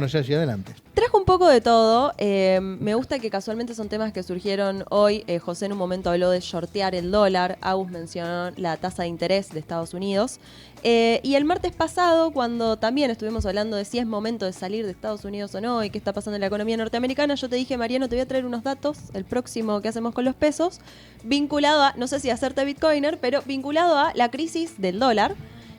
bueno, ya hacia adelante. Trajo un poco de todo. Me gusta que casualmente son temas que surgieron hoy. José en un momento habló de shortear el dólar. Agus mencionó la tasa de interés de Estados Unidos. Y el martes pasado, cuando también estuvimos hablando de si es momento de salir de Estados Unidos o no y qué está pasando en la economía norteamericana, yo te dije, Mariano, te voy a traer unos datos, el próximo que hacemos con los pesos, vinculado a, no sé si hacerte bitcoiner, pero vinculado a la crisis del dólar,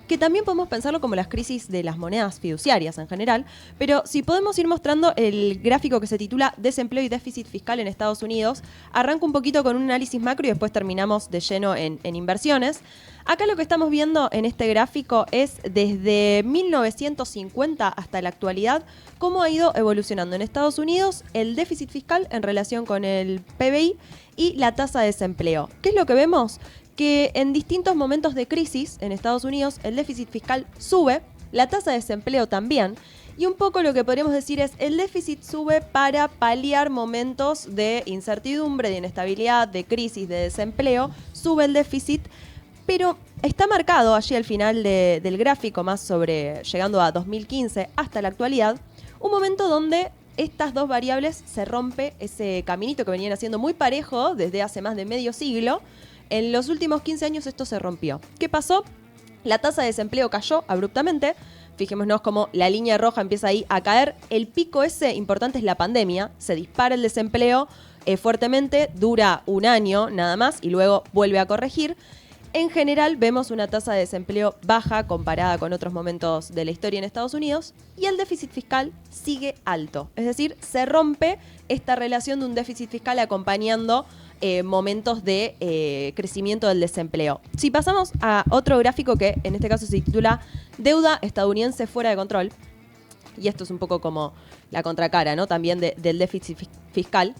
que también podemos pensarlo como las crisis de las monedas fiduciarias en general, pero si podemos ir mostrando el gráfico que se titula Desempleo y déficit fiscal en Estados Unidos, arranco un poquito con un análisis macro y después terminamos de lleno en inversiones. Acá lo que estamos viendo en este gráfico es desde 1950 hasta la actualidad cómo ha ido evolucionando en Estados Unidos el déficit fiscal en relación con el PBI y la tasa de desempleo. ¿Qué es lo que vemos? Que en distintos momentos de crisis en Estados Unidos el déficit fiscal sube, la tasa de desempleo también, y un poco lo que podríamos decir es el déficit sube para paliar momentos de incertidumbre, de inestabilidad, de crisis, de desempleo, sube el déficit, pero está marcado allí al final del gráfico, más sobre llegando a 2015 hasta la actualidad, un momento donde estas dos variables se rompe ese caminito que venían haciendo muy parejo desde hace más de medio siglo. En los últimos 15 años esto se rompió. ¿Qué pasó? La tasa de desempleo cayó abruptamente. Fijémonos cómo la línea roja empieza ahí a caer. El pico ese importante es la pandemia. Se dispara el desempleo fuertemente, dura un año nada más y luego vuelve a corregir. En general vemos una tasa de desempleo baja comparada con otros momentos de la historia en Estados Unidos y el déficit fiscal sigue alto. Es decir, se rompe esta relación de un déficit fiscal acompañando momentos de crecimiento del desempleo. Si pasamos a otro gráfico que en este caso se titula Deuda estadounidense fuera de control, y esto es un poco como la contracara, ¿no? También del déficit fiscal,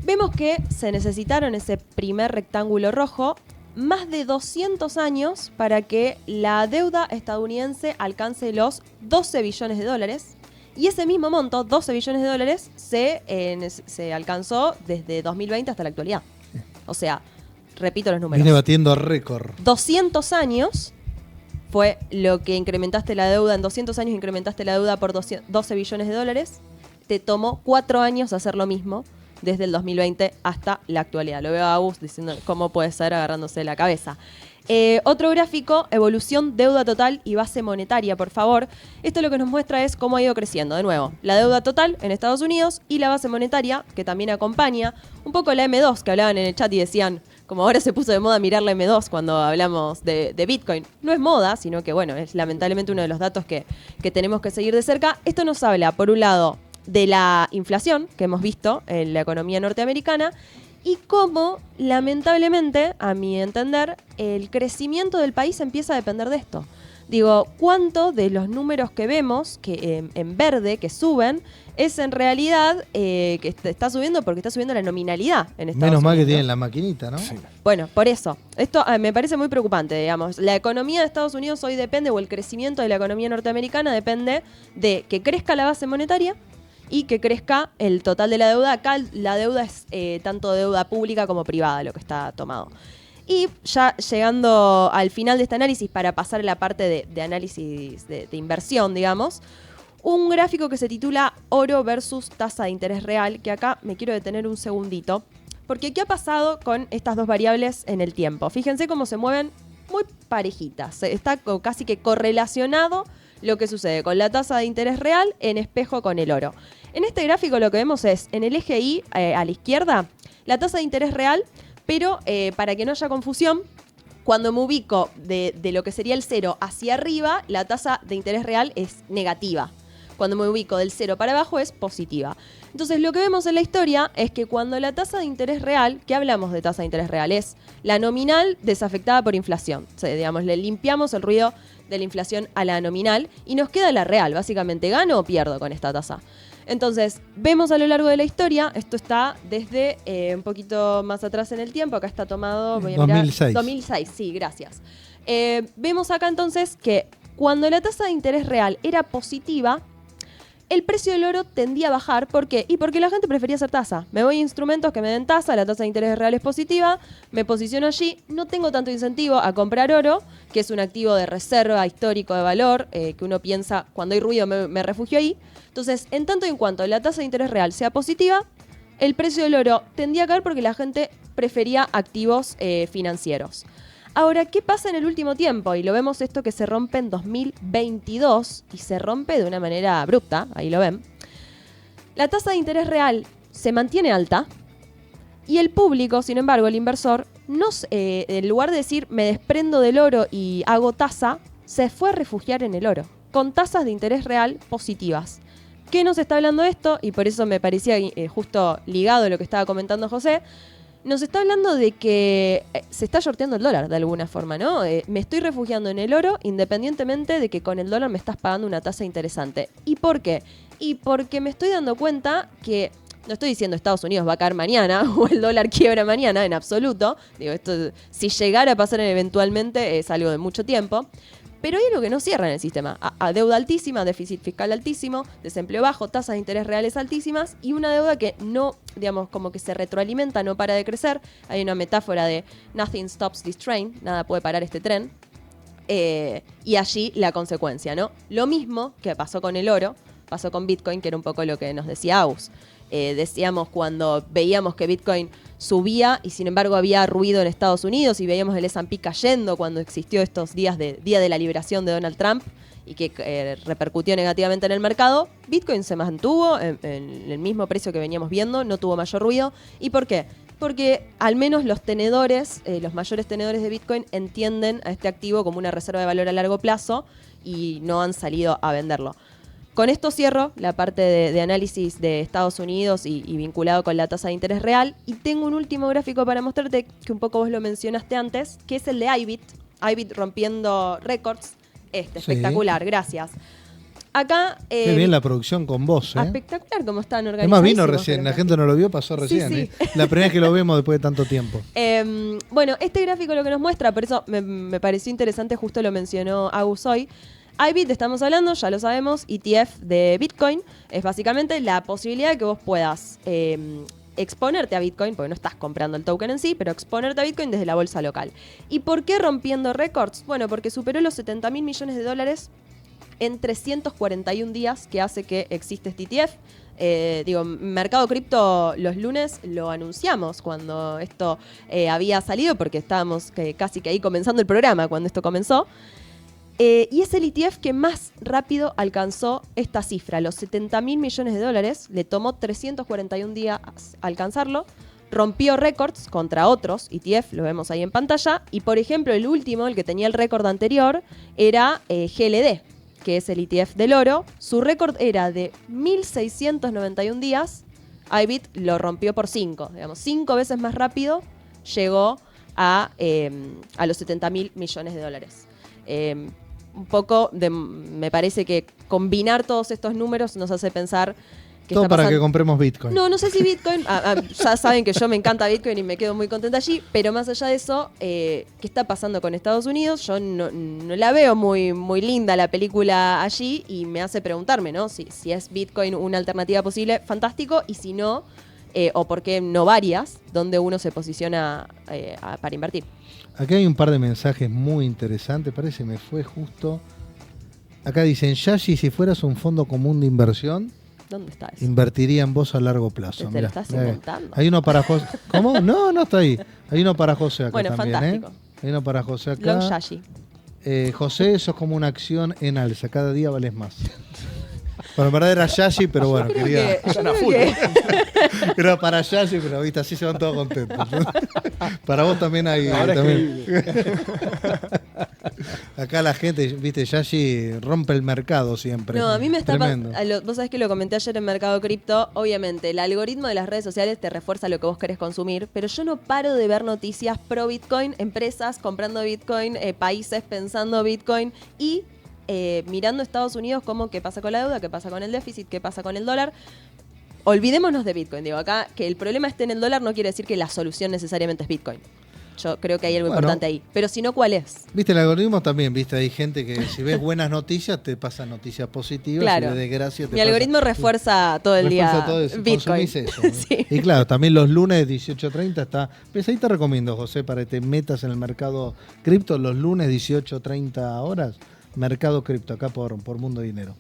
vemos que se necesitaron ese primer rectángulo rojo más de 200 años para que la deuda estadounidense alcance los 12 billones de dólares. Y ese mismo monto, 12 billones de dólares, se alcanzó desde 2020 hasta la actualidad. O sea, repito los números. Viene batiendo récord. 200 años fue lo que incrementaste la deuda. En 200 años incrementaste la deuda por 12 billones de dólares. Te tomó 4 años hacer lo mismo desde el 2020 hasta la actualidad. Lo veo a Agus diciendo cómo puede ser agarrándose la cabeza. Otro gráfico, evolución, deuda total y base monetaria, por favor. Esto lo que nos muestra es cómo ha ido creciendo. De nuevo, la deuda total en Estados Unidos y la base monetaria, que también acompaña. Un poco la M2, que hablaban en el chat y decían, como ahora se puso de moda mirar la M2 cuando hablamos de Bitcoin. No es moda, sino que, bueno, es lamentablemente uno de los datos que tenemos que seguir de cerca. Esto nos habla, por un lado, de la inflación que hemos visto en la economía norteamericana y cómo, lamentablemente, a mi entender, el crecimiento del país empieza a depender de esto. Digo, ¿cuánto de los números que vemos que en verde, que suben, es en realidad que está subiendo porque está subiendo la nominalidad en Estados Unidos? Menos mal que tienen la maquinita, ¿no? Sí. Bueno, por eso. Esto me parece muy preocupante, digamos. La economía de Estados Unidos hoy depende, o el crecimiento de la economía norteamericana depende de que crezca la base monetaria y que crezca el total de la deuda. Acá la deuda es tanto deuda pública como privada lo que está tomado. Y ya llegando al final de este análisis, para pasar a la parte de análisis de inversión, digamos, un gráfico que se titula Oro versus tasa de interés real, que acá me quiero detener un segundito, porque ¿qué ha pasado con estas dos variables en el tiempo? Fíjense cómo se mueven muy parejitas. Está casi que correlacionado lo que sucede con la tasa de interés real en espejo con el oro. En este gráfico lo que vemos es, en el eje Y a la izquierda, la tasa de interés real, pero para que no haya confusión, cuando me ubico de lo que sería el 0 hacia arriba, la tasa de interés real es negativa. Cuando me ubico del 0 para abajo es positiva. Entonces lo que vemos en la historia es que cuando la tasa de interés real, ¿qué hablamos de tasa de interés real? Es la nominal desafectada por inflación. O sea, digamos, le limpiamos el ruido de la inflación a la nominal y nos queda la real. Básicamente, ¿gano o pierdo con esta tasa? Entonces, vemos a lo largo de la historia, esto está desde un poquito más atrás en el tiempo, acá está tomado, voy a 2006. mirar, 2006, sí, gracias. Vemos acá entonces que cuando la tasa de interés real era positiva, el precio del oro tendía a bajar. ¿Por qué? Y porque la gente prefería hacer tasa. Me voy a instrumentos que me den tasa, la tasa de interés real es positiva, me posiciono allí, no tengo tanto incentivo a comprar oro, que es un activo de reserva histórico de valor, que uno piensa, cuando hay ruido me refugio ahí. Entonces, en tanto y en cuanto la tasa de interés real sea positiva, el precio del oro tendía a caer porque la gente prefería activos financieros. Ahora, ¿qué pasa en el último tiempo? Y lo vemos esto que se rompe en 2022 y se rompe de una manera abrupta, ahí lo ven. La tasa de interés real se mantiene alta y el público, sin embargo, el inversor, en lugar de decir me desprendo del oro y hago tasa, se fue a refugiar en el oro, con tasas de interés real positivas. ¿Qué nos está hablando esto? Y por eso me parecía justo ligado a lo que estaba comentando José. Nos está hablando de que se está shorteando el dólar de alguna forma, ¿no? Me estoy refugiando en el oro independientemente de que con el dólar me estás pagando una tasa interesante. ¿Y por qué? Y porque me estoy dando cuenta que, no estoy diciendo Estados Unidos va a caer mañana o el dólar quiebra mañana, en absoluto. Digo, esto si llegara a pasar eventualmente es algo de mucho tiempo. Pero hay algo que no cierra en el sistema. A deuda altísima, déficit fiscal altísimo, desempleo bajo, tasas de interés reales altísimas y una deuda que no, digamos, como que se retroalimenta, no para de crecer. Hay una metáfora de nothing stops this train, nada puede parar este tren. Y allí la consecuencia, ¿no? Lo mismo que pasó con el oro, pasó con Bitcoin, que era un poco lo que nos decía Agus. Decíamos cuando veíamos que Bitcoin subía y sin embargo había ruido en Estados Unidos y veíamos el S&P cayendo cuando existió estos días de Día de la Liberación de Donald Trump y que repercutió negativamente en el mercado, Bitcoin se mantuvo en el mismo precio que veníamos viendo, no tuvo mayor ruido. ¿Y por qué? Porque al menos los tenedores, los mayores tenedores de Bitcoin entienden a este activo como una reserva de valor a largo plazo y no han salido a venderlo. Con esto cierro la parte de análisis de Estados Unidos y vinculado con la tasa de interés real. Y tengo un último gráfico para mostrarte, que un poco vos lo mencionaste antes, que es el de IBIT. IBIT rompiendo récords. Espectacular, gracias. Acá... Qué bien la producción con vos, ¿eh? Espectacular cómo están organizados. Además vino recién, la gente no lo vio, pasó recién. Sí. La primera vez que lo vemos después de tanto tiempo. Bueno, este gráfico lo que nos muestra, por eso me pareció interesante, justo lo mencionó Agus hoy. IBIT, estamos hablando, ya lo sabemos, ETF de Bitcoin, es básicamente la posibilidad de que vos puedas exponerte a Bitcoin, porque no estás comprando el token en sí, pero exponerte a Bitcoin desde la bolsa local. ¿Y por qué rompiendo récords? Bueno, porque superó los 70.000 millones de dólares en 341 días que hace que existe este ETF. Mercado Cripto los lunes lo anunciamos cuando esto había salido, porque estábamos casi que ahí comenzando el programa cuando esto comenzó. Y es el ETF que más rápido alcanzó esta cifra, los 70.000 millones de dólares. Le tomó 341 días alcanzarlo. Rompió récords contra otros ETF, lo vemos ahí en pantalla. Y por ejemplo, el último, el que tenía el récord anterior, era GLD, que es el ETF del oro. Su récord era de 1.691 días. IBIT lo rompió por 5, digamos, 5 veces más rápido llegó a los 70.000 millones de dólares. Me parece que combinar todos estos números nos hace pensar que todo está para pasando... que compremos Bitcoin. No sé si Bitcoin, ya saben que yo me encanta Bitcoin y me quedo muy contenta allí, pero más allá de eso, ¿qué está pasando con Estados Unidos? Yo no la veo muy, muy linda la película allí y me hace preguntarme, ¿no? Si es Bitcoin una alternativa posible, fantástico, y si no, o por qué no varias, donde uno se posiciona para invertir. Aquí hay un par de mensajes muy interesantes, parece que me fue justo. Acá dicen, Yashi, si fueras un fondo común de inversión, ¿dónde está eso? invertiría en vos a largo plazo. ¿Te lo estás inventando? Hay uno para José. ¿Cómo? No está ahí. Hay uno para José acá bueno, también. Fantástico. Hay uno para José acá. Long Yashi. José, eso es como una acción en alza. Cada día vales más. Bueno, en verdad era Yashi, pero bueno, quería... Era para Yashi, pero viste, así se van todos contentos. Para vos también hay... También. Acá la gente, viste, Yashi rompe el mercado siempre. No, a mí me está... Tremendo. Vos sabés que lo comenté ayer en Mercado Cripto. Obviamente, el algoritmo de las redes sociales te refuerza lo que vos querés consumir, pero yo no paro de ver noticias pro Bitcoin, empresas comprando Bitcoin, países pensando Bitcoin y... mirando Estados Unidos como qué pasa con la deuda, qué pasa con el déficit, qué pasa con el dólar. Olvidémonos de Bitcoin. Digo, acá que el problema esté en el dólar no quiere decir que la solución necesariamente es Bitcoin. Yo creo que hay algo importante ahí. Pero si no, ¿cuál es? Viste, el algoritmo también, viste, hay gente que si ves buenas noticias te pasan noticias positivas, claro. si ves desgracia te Mi algoritmo refuerza todo el día todo eso, Bitcoin. Eso, ¿no? Sí. Y claro, también los lunes 18:30 está... Pues ahí te recomiendo, José, para que te metas en el mercado cripto, los lunes 18:30 horas, mercado cripto, acá por Mundo Dinero.